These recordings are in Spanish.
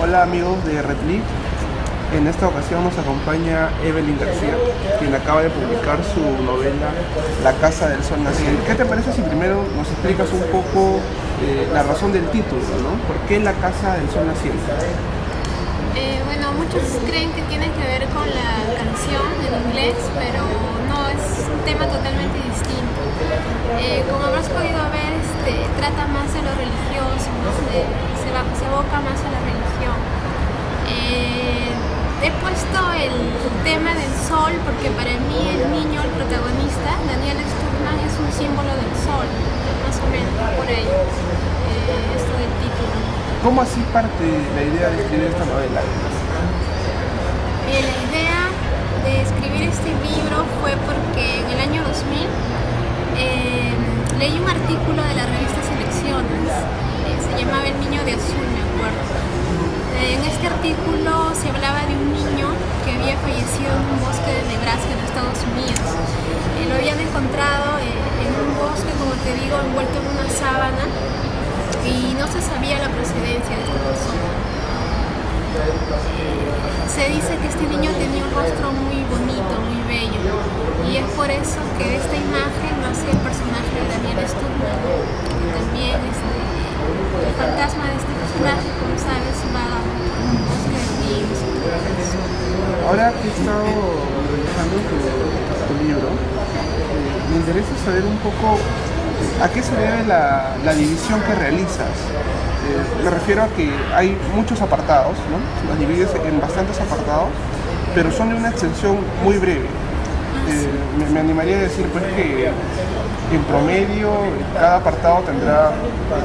Hola amigos de Redleaf, en esta ocasión nos acompaña Evelyn García, quien acaba de publicar su novela La Casa del Sol Naciente. ¿Qué te parece si primero nos explicas un poco la razón del título, ¿no? ¿Por qué La Casa del Sol Naciente? Bueno, muchos creen que tiene que ver con la canción en inglés, pero no, es un tema totalmente distinto. Como habrás podido ver, trata más de lo religioso, ¿no? Se evoca más a la religión. He puesto el tema del sol porque para mí el niño, el protagonista, Daniel Sturman, es un símbolo del sol, más o menos, por ahí, esto del título. ¿Cómo así parte la idea de escribir esta novela? La idea de escribir este libro fue porque en el año 2000 leí un artículo de la revista Selecciones, se llamaba El Niño de Azul, me acuerdo. En este artículo se hablaba de un niño que había fallecido en un bosque de Nebraska, en Estados Unidos. Lo habían encontrado en un bosque, como te digo, envuelto en una sábana, y no se sabía la procedencia de esta persona. Se dice que este niño tenía un rostro muy bonito, muy bello, y es por eso que de esta imagen nace el personaje de Daniel Sturman, que también el fantasma de este personaje, como sabes, va por un bosque de niños. Ahora que he estado revisando tu libro, me interesa saber un poco a qué se debe la división que realizas. Me refiero a que hay muchos apartados, ¿no? Los divides en bastantes apartados, pero son de una extensión muy breve. Me animaría a decir pues que en promedio cada apartado tendrá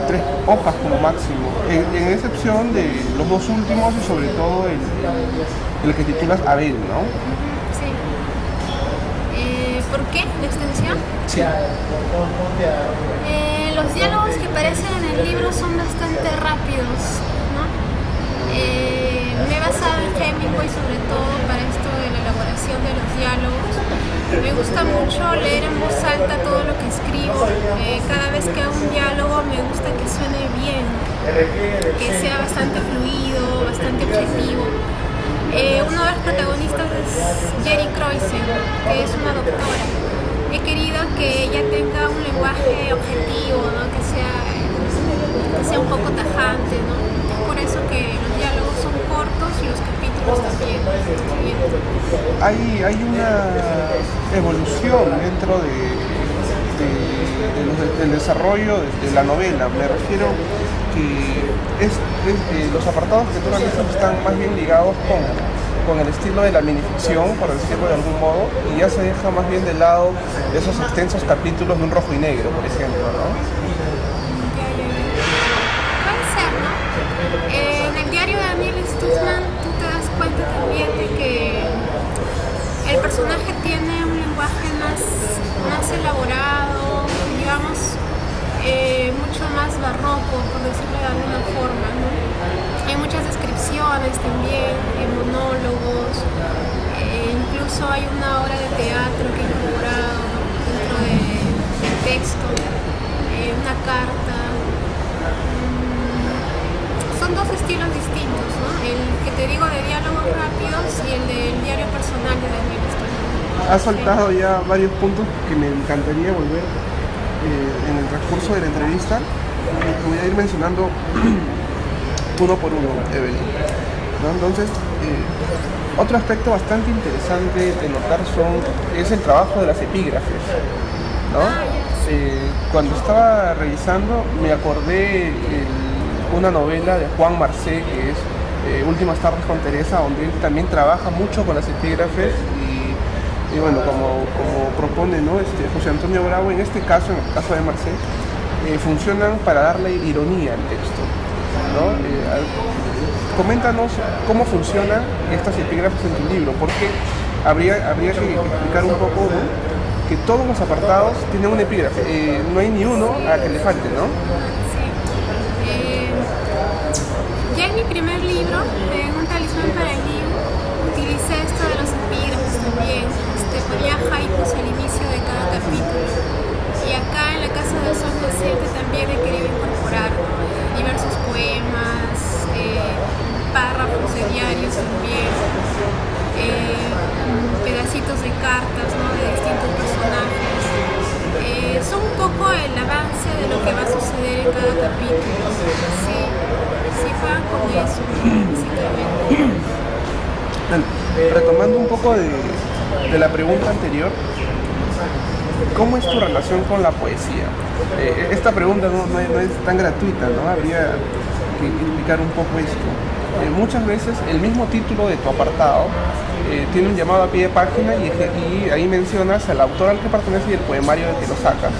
3 hojas como máximo, en excepción de los dos últimos y sobre todo el que titulas Abel, ¿no? Sí. ¿Por qué la extensión? Sí. Los diálogos que aparecen en el libro son bastante rápidos, ¿no? Me he basado en Hemingway sobre todo para esto de la elaboración de los diálogos. Me gusta mucho leer en voz alta todo lo que escribo. Cada vez que hago un diálogo me gusta que suene bien, que sea bastante fluido, bastante objetivo. Uno de los protagonistas es Jerry Kreuzer, que es una doctora. He querido que ella tenga un lenguaje objetivo, ¿no? que sea un poco tajante, ¿no? Es por eso que los diálogos son cortos y los capítulos también. Hay una evolución dentro del desarrollo de la novela. Me refiero que los apartados que tú realizas están más bien ligados con el estilo de la minificción, por decirlo de algún modo, y ya se deja más bien de lado esos extensos capítulos de un rojo y negro, por ejemplo, ¿no? Puede ser, ¿no? En el diario de Daniel Sturman tú te das cuenta también de que el personaje tiene un lenguaje más elaborado, digamos, mucho más barroco, por decirlo de alguna forma, ¿no? Hay muchas descripciones también, monólogos, incluso hay una obra de teatro que he incorporado, ¿no? dentro del texto, una carta. Son dos estilos distintos, ¿no? El que te digo de diálogos rápidos y el del diario personal de Daniel Sturman. Has soltado ya varios puntos que me encantaría volver en el transcurso de la entrevista. Voy a ir mencionando uno por uno, Evelyn, ¿no? Entonces, otro aspecto bastante interesante de notar es el trabajo de las epígrafes, ¿no? Cuando estaba revisando me acordé una novela de Juan Marcé, que es Últimas tardes con Teresa, donde él también trabaja mucho con las epígrafes y bueno, como propone, ¿no? José Antonio Bravo, en este caso, en el caso de Marcé, funcionan para darle ironía al texto, ¿no? Coméntanos cómo funcionan estas epígrafes en tu libro, porque habría que explicar un poco, ¿no? Que todos los apartados tienen un epígrafe, no hay ni uno a que le falte, ¿no? Sí. Ya en mi primer libro, Un talismán para el niño, utilicé esto de los epígrafes también. Ponía haikus al inicio de cada capítulo. Y acá en La Casa del Sol Naciente también he querido incorporar diversos poemas, párrafos poco de la pregunta anterior, ¿cómo es tu relación con la poesía? Esta pregunta no es tan gratuita, ¿no? Habría que explicar un poco esto. Muchas veces el mismo título de tu apartado tiene un llamado a pie de página y ahí mencionas al autor al que pertenece y el poemario del que lo sacas.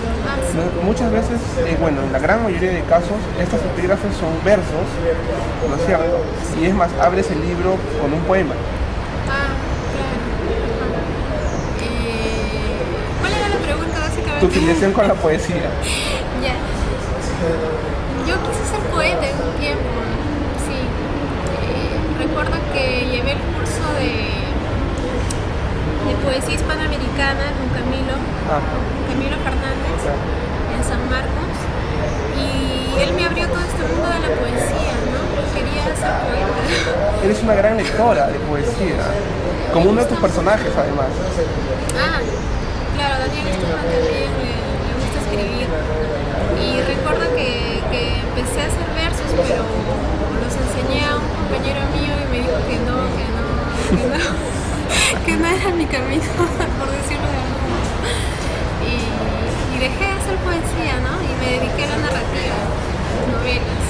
Muchas veces, bueno, en la gran mayoría de casos, estas epígrafes son versos, ¿no es cierto? Y es más, abres el libro con un poema. ¿Cuál era la pregunta básicamente? Tu filiación con la poesía. Ya. Yo quise ser poeta en un tiempo, sí. Recuerdo que llevé el curso de poesía hispanoamericana con Camilo Fernández en San Marcos, y él me abrió todo este mundo de la poesía, ¿no? Quería ser poeta. Eres una gran lectora de poesía, como uno de tus personajes además. Claro, Daniel Esteban también le gusta escribir, y recuerdo que empecé a hacer versos, pero los enseñé a un compañero mío y me dijo que no que no era mi camino, por decirlo de algún modo. Y dejé de hacer poesía, ¿no? Y me dediqué a la narrativa, novelas.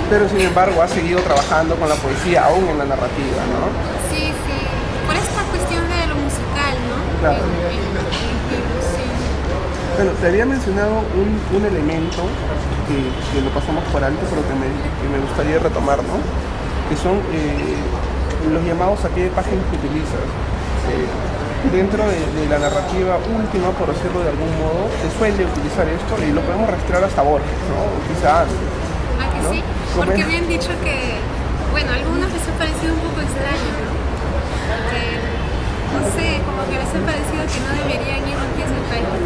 Pero sin embargo has seguido trabajando con la poesía aún en la narrativa, ¿no? Sí, por esta cuestión de lo musical, ¿no? Claro. Sí. Bueno, te había mencionado un elemento que lo pasamos por alto, pero que me gustaría retomar, ¿no? Que son los llamados a pie de página que utilizas. Dentro de la narrativa última, por decirlo de algún modo, se suele utilizar esto y lo podemos rastrear hasta Borges, ¿no? O quizá antes. Que ¿no? sí? Porque me han dicho que, bueno, a algunos les ha parecido un poco extraño, ¿no? Que, no sé, como que les ha parecido que no deberían ir los pies del página.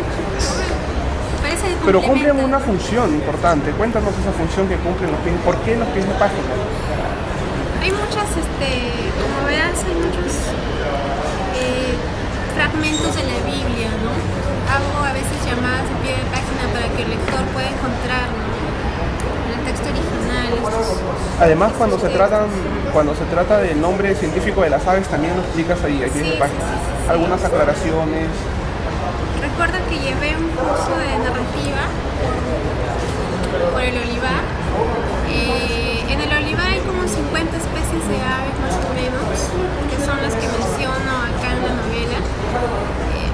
Parece que pero cumplen una función importante. Cuéntanos esa función que cumplen los pies. ¿Por qué los pies de página? Hay muchas, como verás, hay muchos fragmentos de la Biblia, ¿no? Hago a veces llamadas de pie de página para que el lector pueda encontrar, ¿no? El texto original. Además, cuando se trata del nombre científico de las aves, también lo explicas ahí, a pie de página. Algunas aclaraciones. Recuerdo que llevé un curso de narrativa por el olivar. En el olivar hay como 50 especies de aves más o menos, que son las que menciono acá en la novela.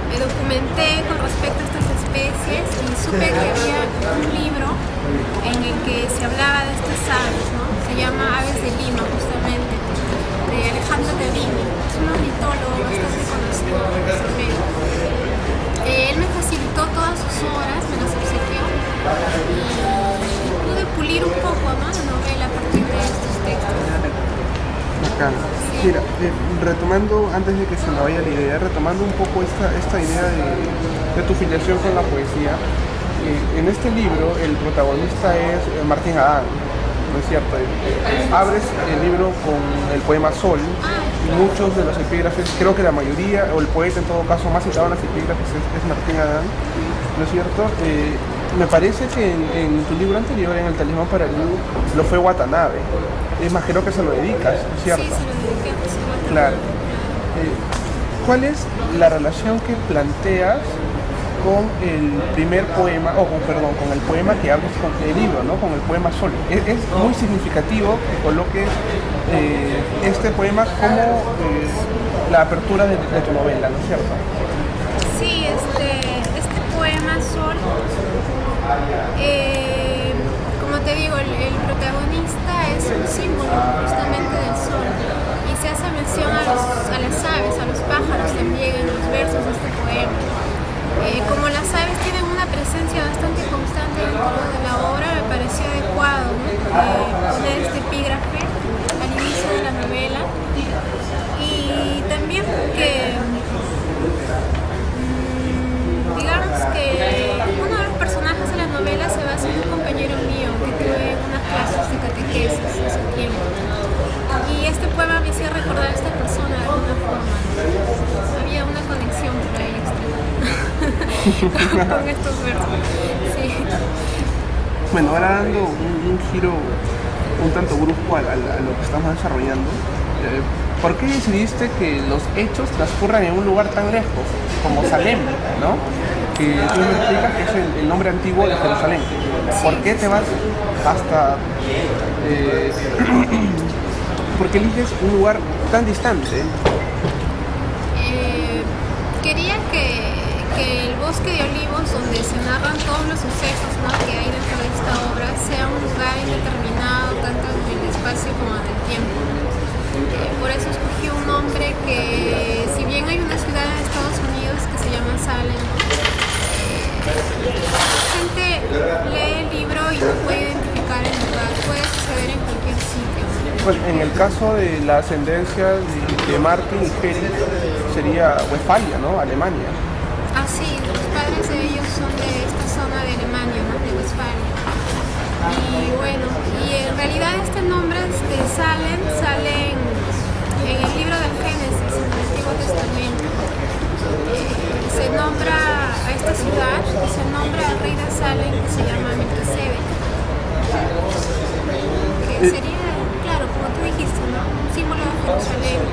Me documenté con respecto a estas especies y supe que había un libro en el que se hablaba de estas aves, ¿no? Se llama Aves de Lima, justamente, de Alejandro Terrini. Es un ornitólogo bastante conocido en América. Él me facilitó todas sus obras, me las obsequió y pude pulir un poco, ¿no?, la novela a partir de estos textos. Bacán. Mira, retomando, antes de que se me vaya la idea, retomando un poco esta idea de tu filiación con la poesía, en este libro el protagonista es Martín Adán, ¿no es cierto? Abres el libro con el poema Sol, y muchos de los epígrafes, creo que la mayoría, o el poeta en todo caso más citado en las epígrafes es Martín Adán, ¿no es cierto? Me parece que en tu libro anterior, en El Talismán para el Luz, lo fue Watanabe. Es más, creo que se lo dedicas, ¿no es cierto? Sí, se lo dediqué a José Watanabe. Claro. ¿Cuál es la relación que planteas con el primer poema, con el poema que abres con el libro, ¿no? Con el poema Sol? Es muy significativo que coloques este poema como la apertura de tu novela, ¿no es cierto? Sí, este poema Sol, como te digo, el protagonista es un símbolo justamente del sol, y se hace mención a las aves, a los pájaros también en los versos de este poema. Como las aves tienen una presencia bastante constante dentro de la obra, me pareció adecuado, ¿no?, poner este epígrafe al inicio de la novela, y también porque digamos que uno de los personajes de la novela se basa en un compañero mío que tuve en unas clases de catequesis hace tiempo, y este poema me hacía recordar a esta persona de alguna forma. Había una conexión por ahí extraña con estos versos. Sí. Bueno, ahora dando un giro un tanto brusco a lo que estamos desarrollando, ¿por qué decidiste que los hechos transcurran en un lugar tan lejos como Salem, ¿no? Que tú me explicas que es el nombre antiguo de Jerusalén. ¿Por qué te vas hasta... ¿por qué eliges un lugar tan distante? Quería que el bosque de olivos, donde se narran todos los sucesos, ¿no?, que hay dentro de esta obra, sea un lugar indeterminado, tanto en el espacio como en el tiempo. Por eso escogí un nombre que, si bien hay una ciudad en Estados Unidos que se llama Salem, la gente lee el libro y no puede identificar el lugar, puede suceder en cualquier sitio. Pues en el caso de la ascendencia de Martin y Heri, sería Westfalia, ¿no? Alemania. Ah, sí, los padres de ellos son de esta zona de Alemania, ¿no?, de Westfalia. Y bueno, y en realidad este nombre de Salem sale en el libro del Génesis, en el Antiguo Testamento. Se nombra a esta ciudad, se nombra al rey de Salem, que se llama Melquisedec, que sería, claro, como tú dijiste, ¿no?, un símbolo de Jerusalén.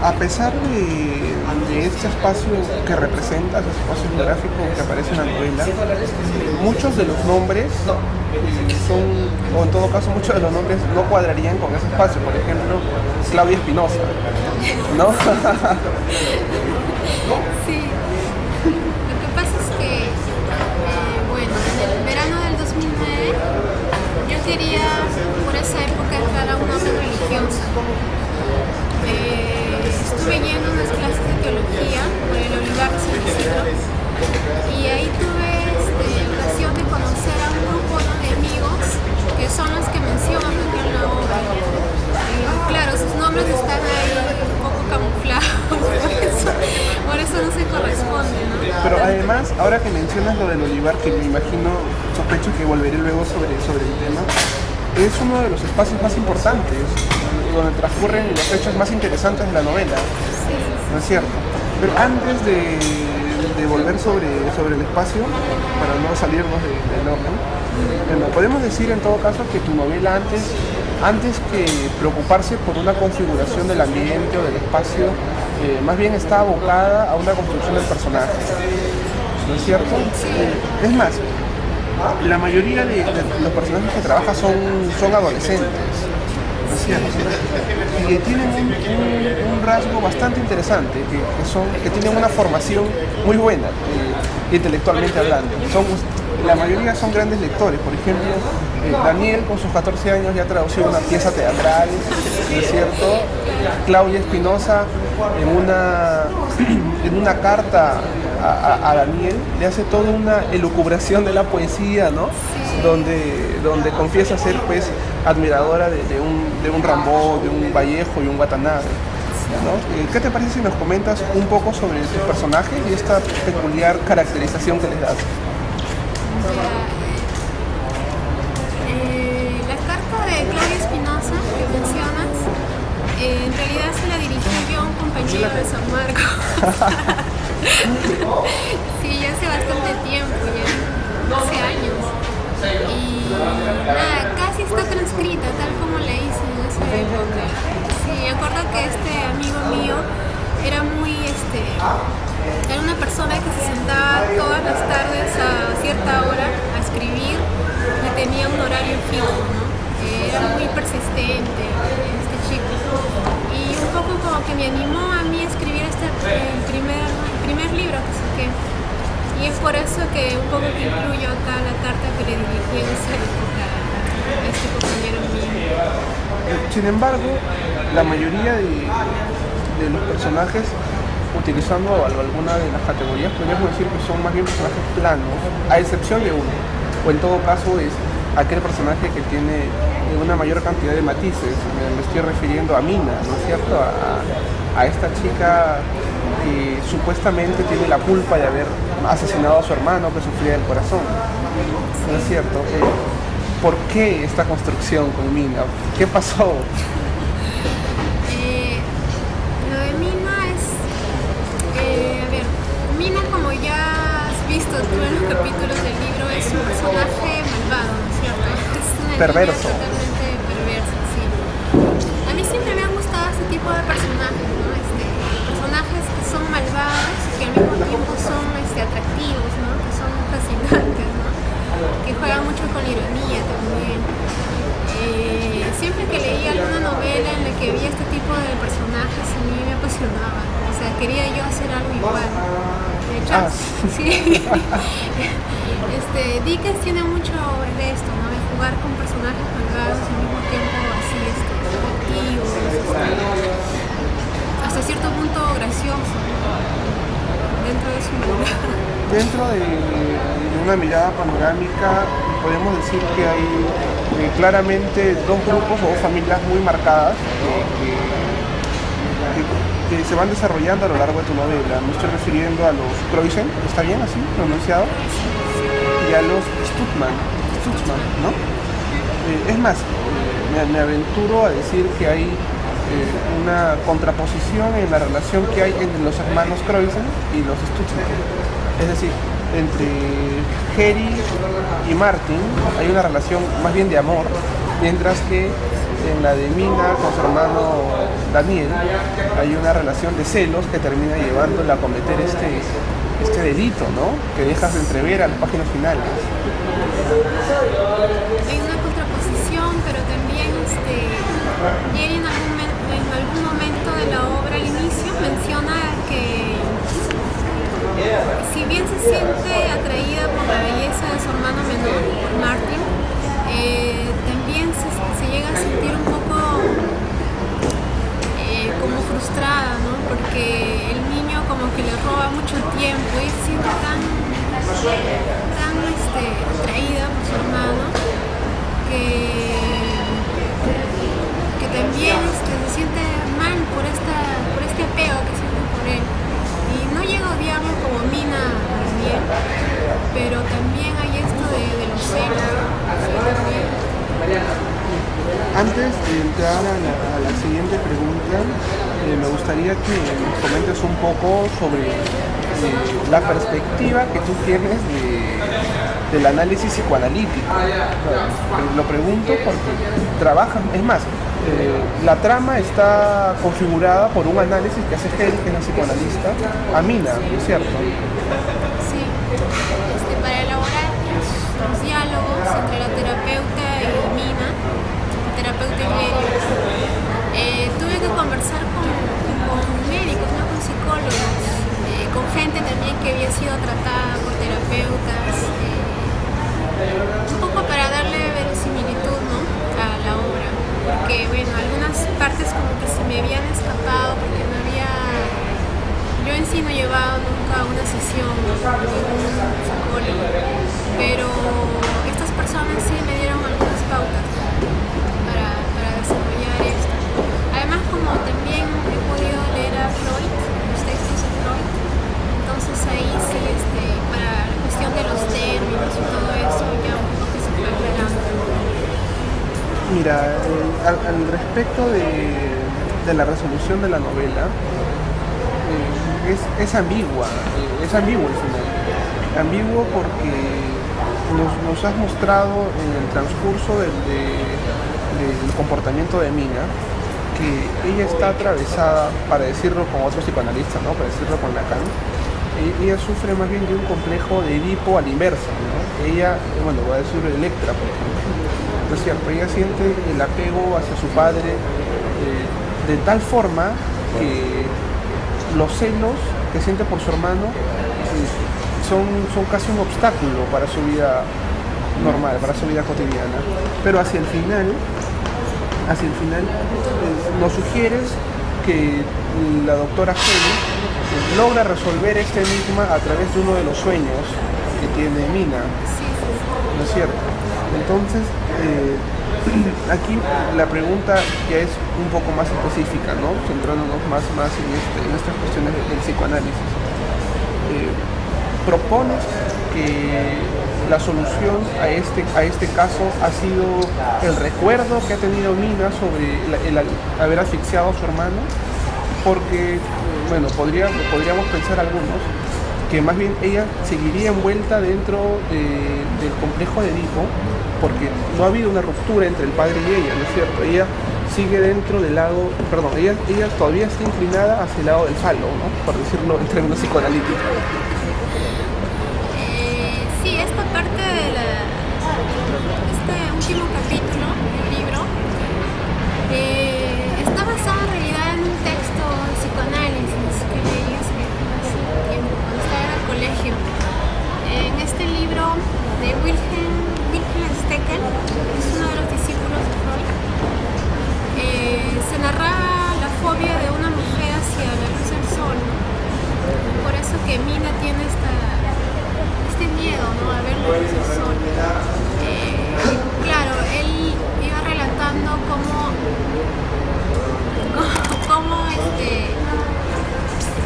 A pesar de este espacio que representa, ese espacio geográfico que aparece en la novela, muchos de los nombres son, o en todo caso muchos de los nombres no cuadrarían con ese espacio. Por ejemplo, Claudia Espinosa, ¿no? Sí, lo que pasa es que, bueno, en el verano del 2009 yo quería por esa época entrar a un orden religioso. Estuve yendo unas clases de teología por el Olivar de San Isidro y ahí tuve ocasión de conocer a un grupo, ¿no?, de amigos que son los que mencionan acá en la obra. Claro, sus nombres están ahí un poco camuflados, por eso no se corresponde, ¿no? Pero además, ahora que mencionas lo del olivar, que me imagino, sospecho que volveré luego sobre el tema, es uno de los espacios más importantes, donde transcurren los hechos más interesantes de la novela, ¿no es cierto? Pero antes de volver sobre el espacio, para no salirnos del orden, podemos decir en todo caso que tu novela antes que preocuparse por una configuración del ambiente o del espacio, más bien está abocada a una construcción del personaje, ¿no es cierto? Es más, la mayoría de los personajes que trabaja son adolescentes, ¿no es cierto? Y tienen un rasgo bastante interesante, que tienen una formación muy buena, intelectualmente hablando. La mayoría son grandes lectores. Por ejemplo, Daniel con sus 14 años ya tradució una pieza teatral, ¿no es cierto? Claudia Espinosa en una carta a Daniel le hace toda una elucubración de la poesía, ¿no? Donde confiesa ser, pues, admiradora de un Rimbaud, de un Vallejo y un Watanabe, ¿no? ¿Qué te parece si nos comentas un poco sobre tus personajes y esta peculiar caracterización que les das? La carta de Claudia Espinosa que mencionas, en realidad se la dirigió yo a un compañero de San Marcos. Sí, ya hace bastante tiempo, ya 12 años. Y nada, casi está transcrita tal como la hice en esa época. Sí, me acuerdo que este amigo mío era era una persona que se sentaba todas las tardes a cierta hora a escribir y tenía un horario fijo, ¿no? Era muy persistente este chico. Y un poco como que me animó a mí a escribir el primer libro que saqué. Y es por eso que un poco que incluyo acá la carta que le dirigí en esa época a este compañero mío. Sin embargo, la mayoría de los personajes, utilizando alguna de las categorías, podríamos decir que son más bien personajes planos, a excepción de uno, o en todo caso es aquel personaje que tiene una mayor cantidad de matices. Me estoy refiriendo a Mina, ¿no es cierto? A esta chica que supuestamente tiene la culpa de haber asesinado a su hermano que sufría del corazón, ¿no es cierto? ¿Por qué esta construcción con Mina? ¿Qué pasó? Lo de Mina es... a ver, Mina, como ya has visto tú en los capítulos del libro, es un personaje malvado, ¿no es cierto? Es una perverso. Niña totalmente perversa, sí. A mí siempre me han gustado ese atractivos, ¿no? Que son fascinantes, ¿no? Que juegan mucho con la ironía también. Siempre que leía alguna novela en la que había este tipo de personajes, a mí me apasionaba. O sea, quería yo hacer algo igual. De hecho, sí. Dickens tiene mucho de esto, ¿no? De jugar con personajes malvados y al mismo tiempo así, atractivos, hasta cierto punto gracioso, ¿no? Dentro de su novela. Dentro de una mirada panorámica podemos decir que hay claramente dos grupos o dos familias muy marcadas que se van desarrollando a lo largo de tu novela. Me estoy refiriendo a los Croisen, ¿está bien así pronunciado? Y a los Stutzman, ¿no? Es más, me aventuro a decir que hay una contraposición en la relación que hay entre los hermanos Croisen y los Stutzman. Es decir, entre Harry y Martin hay una relación más bien de amor, mientras que en la de Mina con su hermano Daniel hay una relación de celos que termina llevándola a cometer este delito, ¿no? Que dejas de entrever a las páginas finales. Hay una contraposición, pero también Jerry en algún momento de la obra al inicio menciona que si bien se siente atraída por la belleza de su hermano menor, Martin, también se llega a sentir un poco como frustrada, ¿no? Porque el niño como que le roba mucho tiempo y se siente tan atraída por su hermano que también se siente mal por este apego que siente por él. Y no llega a odiarlo como Mina a Daniel, pero también hay esto de los celos, ¿sí? Antes de entrar a la siguiente pregunta, me gustaría que nos comentes un poco sobre la perspectiva que tú tienes del análisis psicoanalítico. Lo pregunto porque trabajas, es más, la trama está configurada por un análisis que hace Hel, que es la psicoanalista, a Mina, ¿no es cierto? Sí, para elaborar los diálogos entre la terapeuta y Mina, la terapeuta y tuve que conversar con médicos, ¿no? Con psicólogos, con gente también que había sido tratada por terapeutas, un poco para darle verosimilitud, ¿no? A la obra, porque bueno, algunas partes como que se me habían escapado porque yo en sí no he llevado nunca una sesión con ningún psicólogo, pero estas personas sí me dieron algunas pautas para desarrollar esto. Además, como también he podido leer a Freud, los textos de Freud, entonces ahí sí, para la cuestión de los términos y todo eso, ya un poco se fue aclarando. Mira, al respecto de la resolución de la novela, es ambigua, es ambiguo el final. Ambiguo porque nos has mostrado en el transcurso del comportamiento de Mina que ella está atravesada, para decirlo con otro psicoanalista, ¿no? Para decirlo con Lacan, ella sufre más bien de un complejo de Edipo a la inversa, ¿no? Ella, bueno, voy a decir Electra, por ejemplo, ¿no es cierto? Ella siente el apego hacia su padre de tal forma que los celos que siente por su hermano son casi un obstáculo para su vida normal, para su vida cotidiana. Pero hacia el final nos sugieres que la doctora Heli logra resolver este enigma a través de uno de los sueños que tiene Mina, ¿no es cierto? Entonces, aquí la pregunta ya es un poco más específica, ¿no? Centrándonos más en estas cuestiones del psicoanálisis. ¿Propones que la solución a este caso ha sido el recuerdo que ha tenido Mina sobre el haber asfixiado a su hermano? Porque, bueno, podríamos pensar algunos que más bien ella seguiría envuelta dentro del complejo de Edipo, porque no ha habido una ruptura entre el padre y ella, ¿no es cierto? Ella sigue dentro del lado, perdón, ella todavía está inclinada hacia el lado del falo, ¿no? Por decirlo en términos psicoanalíticos.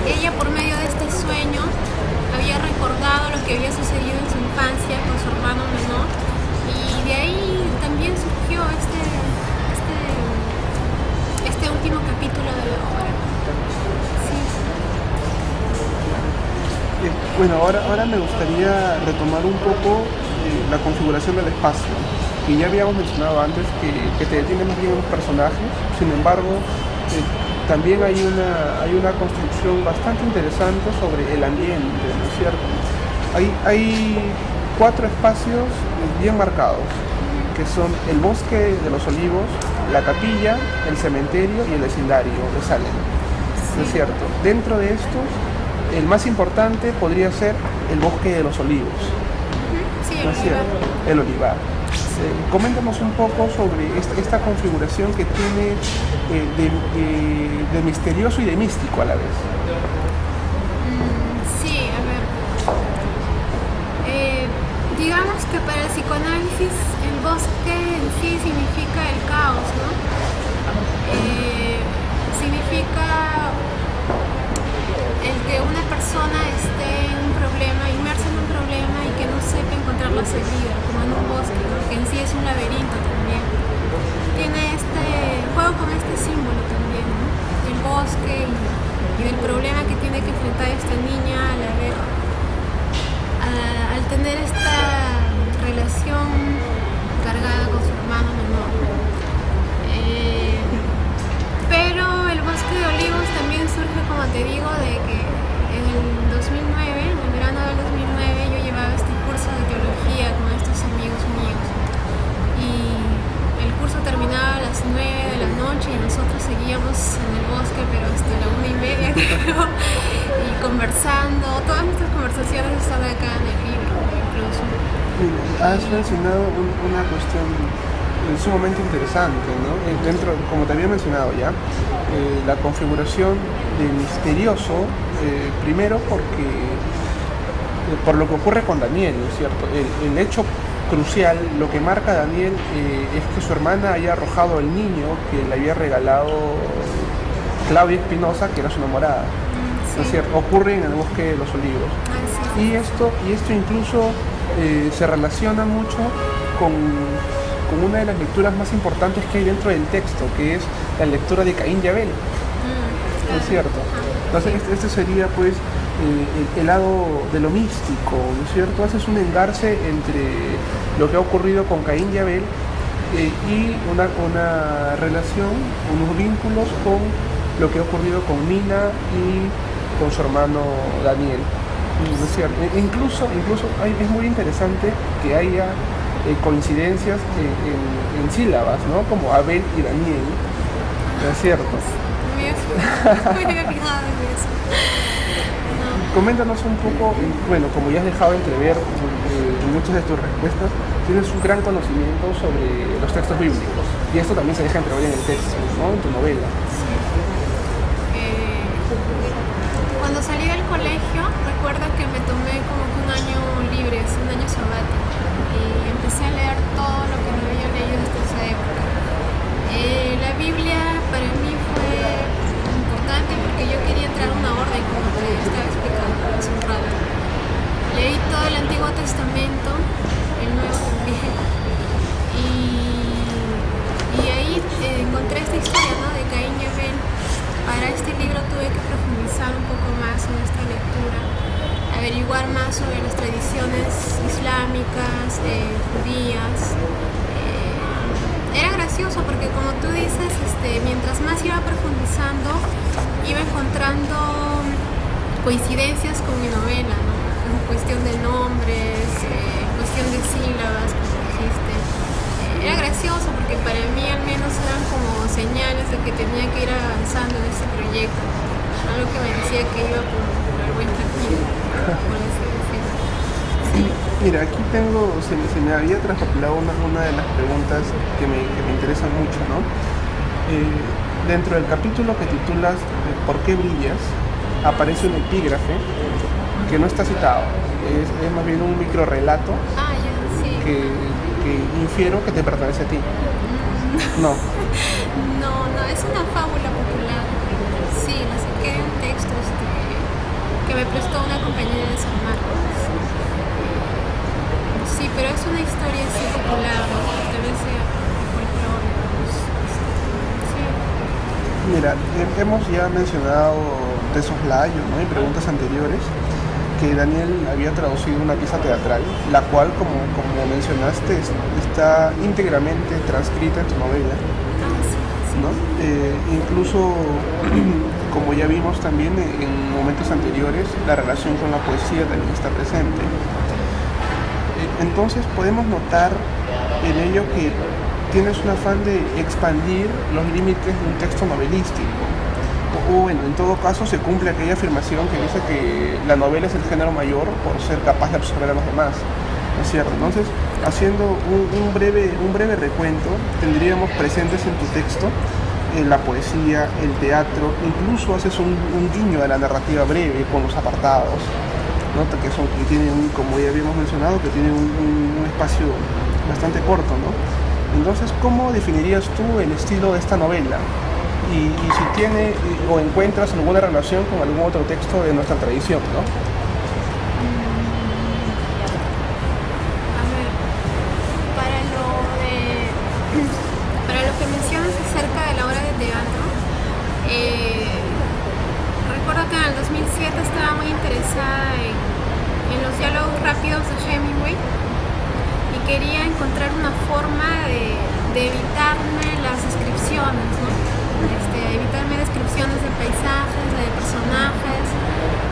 ella por medio de este sueño había recordado lo que había sucedido en su infancia con su hermano menor, y de ahí también surgió este último capítulo de la obra. Sí. Bueno, ahora me gustaría retomar un poco la configuración del espacio, que ya habíamos mencionado antes que te detiene más bien en los personajes. Sin embargo, también hay una construcción bastante interesante sobre el ambiente, ¿no es cierto? Hay 4 espacios bien marcados, que son el bosque de los olivos, la capilla, el cementerio y el vecindario de Salem, ¿no es cierto? Dentro de estos, el más importante podría ser el bosque de los olivos, Sí, ¿no es cierto? El olivar. Coméntanos un poco sobre esta configuración que tiene de misterioso y de místico a la vez. Sí, a ver. Digamos que para el psicoanálisis el bosque en sí significa el caos, ¿no? Significa el que una persona esté en un problema, inmersa en un problema y que no sepa encontrar la salida, como en un bosque, ¿no? Que en sí es un laberinto también. Tiene juego con este símbolo también, ¿no? El bosque y del problema que tiene que enfrentar esta niña al tener esta relación cargada con su hermano menor. Pero el bosque de olivos también surge, como te digo, de que en el 2009, en el verano del 2009, yo llevaba este curso de teología con estos amigos míos. Y el curso terminaba a las 9 de la noche y nosotros seguíamos en el bosque, pero hasta la 1:30, creo, y conversando. Todas nuestras conversaciones están acá en el libro, incluso. Has mencionado una cuestión sumamente interesante, ¿no? Dentro, como te había mencionado ya, la configuración de misterioso, primero porque por lo que ocurre con Daniel, ¿no es cierto? El hecho crucial, lo que marca a Daniel es que su hermana haya arrojado al niño que le había regalado Claudia Espinosa, que era su enamorada, ¿no es cierto? Ocurre en el bosque de los olivos. Y esto incluso se relaciona mucho con una de las lecturas más importantes que hay dentro del texto, que es la lectura de Caín y Abel, ¿no es cierto? Entonces este sería pues el lado de lo místico, ¿no es cierto? Haces un engarce entre lo que ha ocurrido con Caín y Abel y una relación, unos vínculos con lo que ha ocurrido con Nina y con su hermano Daniel, ¿no es cierto? Incluso es muy interesante que haya coincidencias en sílabas, ¿no? Como Abel y Daniel, ¿no es cierto? Me había fijado en eso. Coméntanos un poco, bueno, como ya has dejado entrever en muchas de tus respuestas, tienes un gran conocimiento sobre los textos bíblicos, y esto también se deja entrever en el texto, ¿no? En tu novela. Cuando salí del colegio, recuerdo que me tomé como que un año libre, un año sabático, y empecé a leer todo lo que no había leído hasta esa época. La Biblia para mí fue importante porque yo quería entrar a una orden, como te estaba explicando hace un rato. Leí todo el Antiguo Testamento, el Nuevo también, y ahí encontré esta historia, ¿no? De Caín y Abel. Para este libro tuve que profundizar un poco más en esta lectura, averiguar más sobre las tradiciones islámicas, judías. Era gracioso porque, como tú dices, mientras más iba profundizando, iba encontrando coincidencias con mi novela, ¿no? En cuestión de nombres, en cuestión de sílabas, como dijiste. Era gracioso porque para mí al menos eran como señales de que tenía que ir avanzando en este proyecto, algo que me decía que iba por el buen camino, por así decirlo. Sí. Mira, aquí se me había traspapelado una de las preguntas que me interesan mucho, ¿no? Dentro del capítulo que titulas ¿Por qué brillas?, aparece un epígrafe que no está citado, es más bien un microrrelato que infiero que te pertenece a ti. No. No, es una fábula popular. Sí, textos que me prestó una compañera de San Marcos. Sí, pero es una historia así popular, ¿no? Pertenece a folclore. Sí. Mira, hemos ya mencionado de soslayo, ¿no? En preguntas anteriores, que Daniel había traducido una pieza teatral, la cual, como mencionaste, está íntegramente transcrita en tu novela, ¿no? Incluso, como ya vimos también en momentos anteriores, la relación con la poesía también está presente. Entonces podemos notar en ello que tienes un afán de expandir los límites de un texto novelístico. O bueno, en todo caso se cumple aquella afirmación que dice que la novela es el género mayor por ser capaz de absorber a los demás, ¿no es cierto? Entonces, haciendo un breve recuento, tendríamos presentes en tu texto la poesía, el teatro, incluso haces un guiño a la narrativa breve con los apartados, ¿no? Que tienen, como ya habíamos mencionado, que tienen un espacio bastante corto, ¿no? Entonces, ¿cómo definirías tú el estilo de esta novela? Y si tiene o encuentras alguna relación con algún otro texto de nuestra tradición, ¿no? A ver, para lo que mencionas acerca de la obra de teatro, recuerdo que en el 2007 estaba muy interesada en los diálogos rápidos de Hemingway y quería encontrar una forma de evitarme las descripciones, ¿no? Evitarme descripciones de paisajes, de personajes,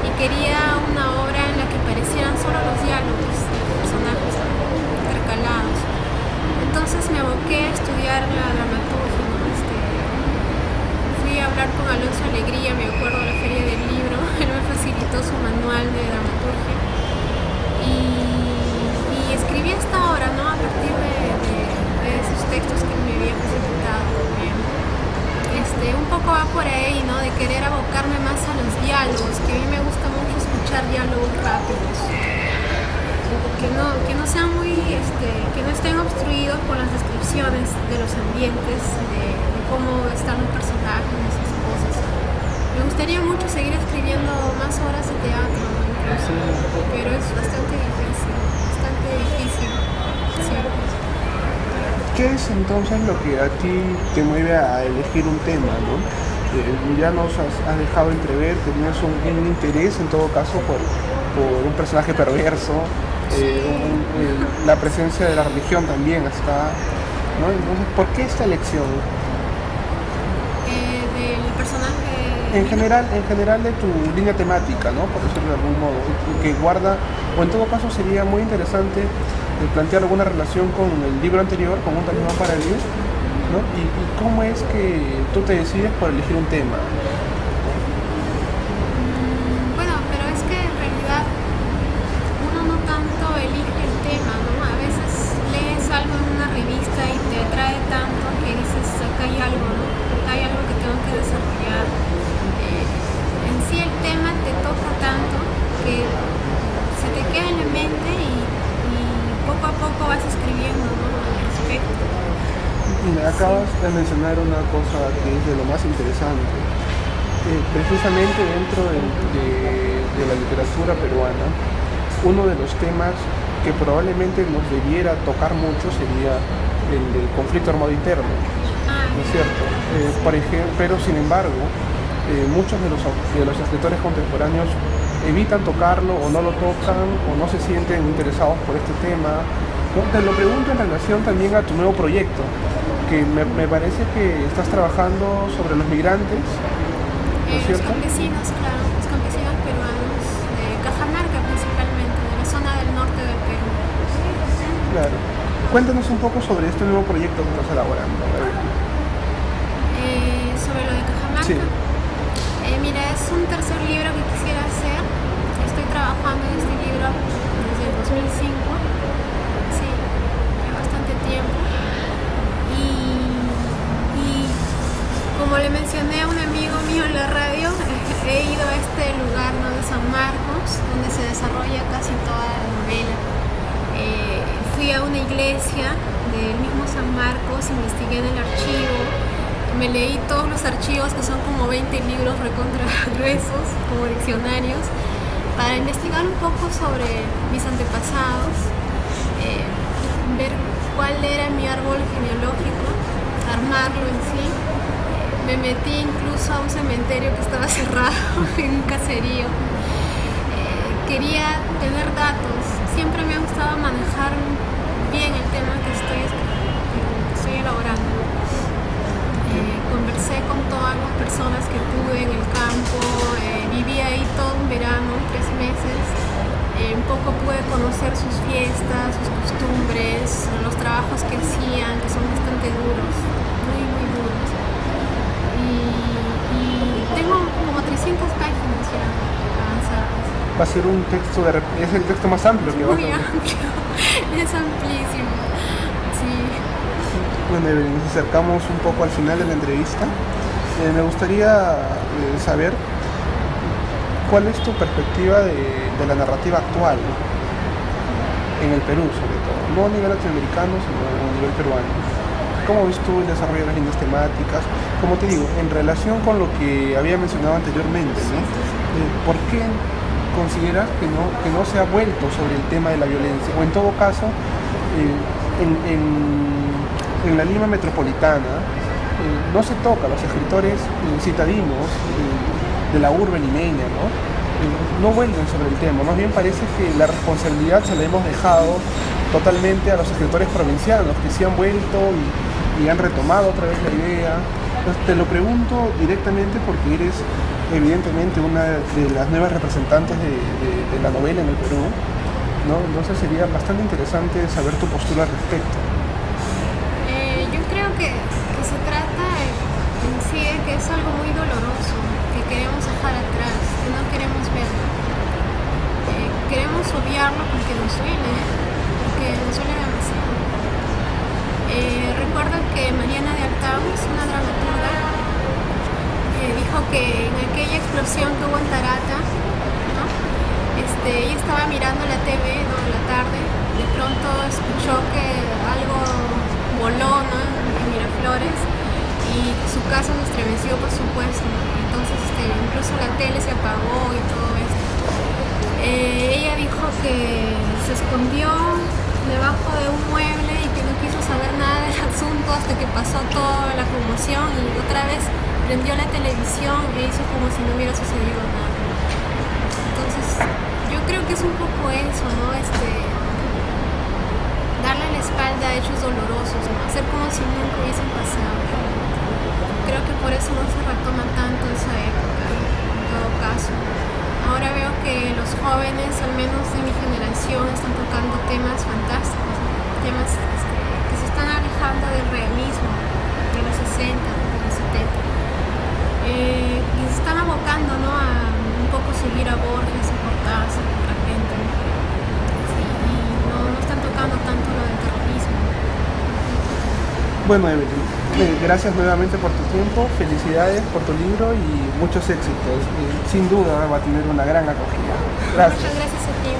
y quería una obra en la que aparecieran solo los diálogos de personajes intercalados. Entonces me aboqué a estudiar la dramaturgia, ¿no? Fui a hablar con Alonso Alegría, me acuerdo, de la Feria del Libro. Él me facilitó su manual de dramaturgia y escribí esta obra, ¿no? A partir de esos textos que me había facilitado también. Un poco va por ahí, ¿no? De querer abocarme más a los diálogos, que a mí me gusta mucho escuchar diálogos rápidos, que no sean muy, que no estén obstruidos por las descripciones de los ambientes, de cómo están los personajes, esas cosas. Me gustaría mucho seguir escribiendo más obras de teatro, ¿no? Incluso, pero es bastante difícil, sí. ¿Qué es entonces lo que a ti te mueve a elegir un tema, ¿no? Ya nos has dejado entrever que tienes un interés, en todo caso, por un personaje perverso, la presencia de la religión también está, ¿no? Entonces, ¿por qué esta elección? Del personaje... En general de tu línea temática, ¿no? Por decirlo de algún modo, que guarda, o en todo caso sería muy interesante plantear alguna relación con el libro anterior, con Un talismán para el Dios, ¿no? Y cómo es que tú te decides por elegir un tema. Bueno, pero es que en realidad uno no tanto elige el tema, ¿no? A veces lees algo en una revista y te atrae tanto que dices, acá hay algo, ¿no? Acá hay algo que tengo que desarrollar. En sí el tema te toca tanto que se te queda en la mente y poco a poco vas escribiendo, ¿no? Al respecto. Me acabas de mencionar una cosa que es de lo más interesante. Precisamente dentro de la literatura peruana, uno de los temas que probablemente nos debiera tocar mucho sería el del conflicto armado interno, ¿no es cierto? Por ejemplo, pero sin embargo, muchos de los escritores contemporáneos evitan tocarlo o no lo tocan o no se sienten interesados por este tema. ¿No? Te lo pregunto en relación también a tu nuevo proyecto, que me parece que estás trabajando sobre los migrantes, ¿no es cierto? Los campesinos, claro, los campesinos peruanos de Cajamarca principalmente, de la zona del norte del Perú. Claro. Cuéntanos un poco sobre este nuevo proyecto que estás elaborando. Sobre lo de Cajamarca. Sí. Mira, es un tercer libro que quisiera hacer. Estoy trabajando en este libro desde el 2005. Sí, ya bastante tiempo. Y como le mencioné a un amigo mío en la radio, he ido a este lugar, ¿no? De San Marcos, donde se desarrolla casi toda la novela. Fui a una iglesia del mismo San Marcos, investigué en el archivo. Me leí todos los archivos, que son como 20 libros recontra gruesos, como diccionarios, para investigar un poco sobre mis antepasados, ver cuál era mi árbol genealógico, armarlo en sí. Me metí incluso a un cementerio que estaba cerrado en un caserío. Quería tener datos, siempre me ha gustado manejar bien el tema que estoy elaborando. Conversé con todas las personas que pude en el campo, viví ahí todo un verano, 3 meses. Un poco pude conocer sus fiestas, sus costumbres, los trabajos que hacían, que son bastante duros, muy muy duros. Y tengo como 300 páginas ya avanzadas. Va a ser un texto, es el texto más amplio que va a Muy ser. amplio, es amplísimo, sí. Bueno, Evelyn, nos acercamos un poco al final de la entrevista. Me gustaría saber cuál es tu perspectiva de la narrativa actual en el Perú, sobre todo, no a nivel latinoamericano, sino a nivel peruano. ¿Cómo ves tú el desarrollo de las líneas temáticas? Como te digo, en relación con lo que había mencionado anteriormente, ¿no? ¿Por qué consideras que no se ha vuelto sobre el tema de la violencia? O en todo caso, en la Lima metropolitana no se toca a los escritores citadinos de la urbe limeña, no vuelven sobre el tema. Más bien parece que la responsabilidad se la hemos dejado totalmente a los escritores provincianos, que se han vuelto y han retomado otra vez la idea. Entonces, te lo pregunto directamente porque eres evidentemente una de las nuevas representantes de la novela en el Perú, ¿no? Entonces sería bastante interesante saber tu postura al respecto. Yo creo que se trata en sí de que es algo muy doloroso, que queremos dejar atrás, que no queremos verlo. Queremos obviarlo porque nos duele demasiado. Recuerdo que Mariana de Artaus, una dramaturga, dijo que en aquella explosión que hubo en Tarata, ¿no? Ella estaba mirando la TV, ¿no?, en la tarde, de pronto escuchó que algo voló, ¿no?, en Miraflores, y su casa se estremeció, por supuesto, ¿no? Entonces incluso la tele se apagó y todo esto. Ella dijo que se escondió debajo de un mueble y que no quiso saber nada del asunto hasta que pasó toda la conmoción, y otra vez prendió la televisión e hizo como si no hubiera sucedido nada. Entonces yo creo que es un poco eso, ¿no? Darle la espalda a hechos dolorosos, ¿no? Hacer como si nunca hubiesen pasado. Creo que por eso no se retoma tanto esa época, en todo caso. Ahora veo que los jóvenes, al menos de mi generación, están tocando temas fantásticos, ¿no? Temas que se están alejando del realismo de los 60, de los 70. Y se están abocando, ¿no?, a un poco seguir a Borges, a Cortázar, de repente. Sí, y no están tocando tanto lo del terrorismo. Bueno, Evelyn, gracias nuevamente por tu tiempo, felicidades por tu libro y muchos éxitos. Sin duda va a tener una gran acogida. Gracias. Muchas gracias a ti.